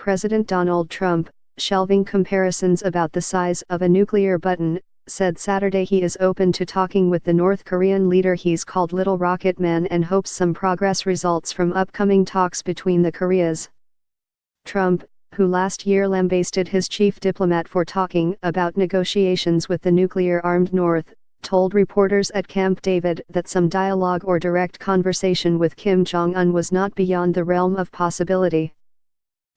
President Donald Trump, shelving comparisons about the size of a nuclear button, said Saturday he is open to talking with the North Korean leader he's called Little Rocket Man and hopes some progress results from upcoming talks between the Koreas. Trump, who last year lambasted his chief diplomat for talking about negotiations with the nuclear-armed North, told reporters at Camp David that some dialogue or direct conversation with Kim Jong-un was not beyond the realm of possibility.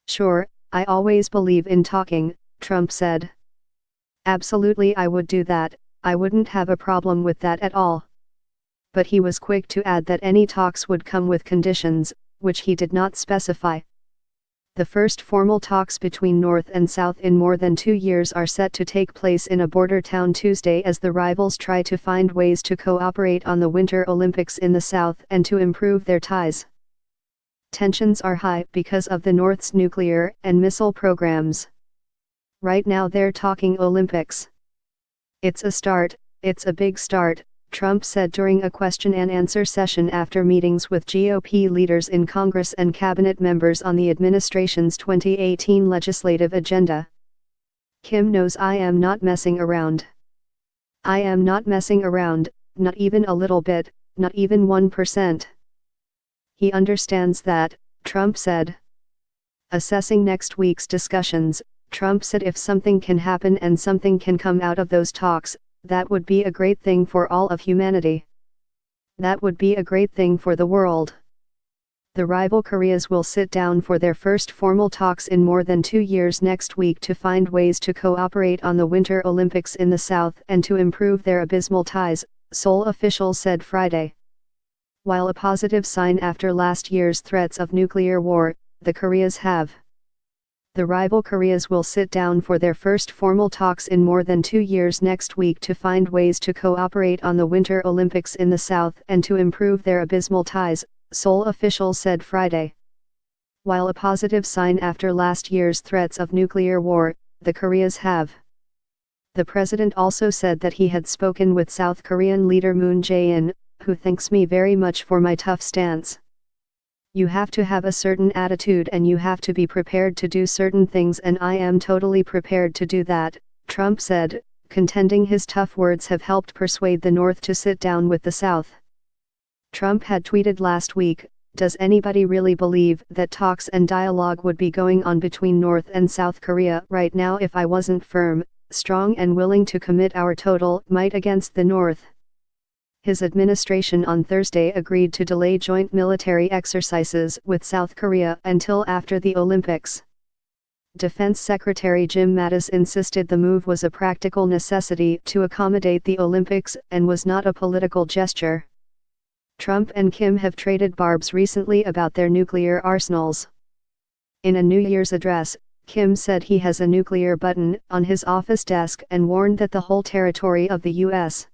"Sure, I always believe in talking," Trump said. "Absolutely, I would do that, I wouldn't have a problem with that at all." But he was quick to add that any talks would come with conditions, which he did not specify. The first formal talks between North and South in more than 2 years are set to take place in a border town Tuesday as the rivals try to find ways to cooperate on the Winter Olympics in the South and to improve their ties. Tensions are high because of the North's nuclear and missile programs. Right now they're talking Olympics. "It's a start, it's a big start," Trump said during a question-and-answer session after meetings with GOP leaders in Congress and cabinet members on the administration's 2018 legislative agenda. "Kim knows I am not messing around. I am not messing around, not even a little bit, not even 1%. He understands that," Trump said. Assessing next week's discussions, Trump said if something can happen and something can come out of those talks, that would be a great thing for all of humanity. That would be a great thing for the world. The rival Koreas will sit down for their first formal talks in more than 2 years next week to find ways to cooperate on the Winter Olympics in the South and to improve their abysmal ties, Seoul officials said Friday. While a positive sign after last year's threats of nuclear war, the Koreas have. The rival Koreas will sit down for their first formal talks in more than 2 years next week to find ways to cooperate on the Winter Olympics in the South and to improve their abysmal ties, Seoul officials said Friday. While a positive sign after last year's threats of nuclear war, the Koreas have. The president also said that he had spoken with South Korean leader Moon Jae-in, who thanks me very much for my tough stance. "You have to have a certain attitude and you have to be prepared to do certain things and I am totally prepared to do that," Trump said, contending his tough words have helped persuade the North to sit down with the South. Trump had tweeted last week, "Does anybody really believe that talks and dialogue would be going on between North and South Korea right now if I wasn't firm, strong and willing to commit our total might against the North?" His administration on Thursday agreed to delay joint military exercises with South Korea until after the Olympics. Defense Secretary Jim Mattis insisted the move was a practical necessity to accommodate the Olympics and was not a political gesture. Trump and Kim have traded barbs recently about their nuclear arsenals. In a New Year's address, Kim said he has a nuclear button on his office desk and warned that the whole territory of the U.S.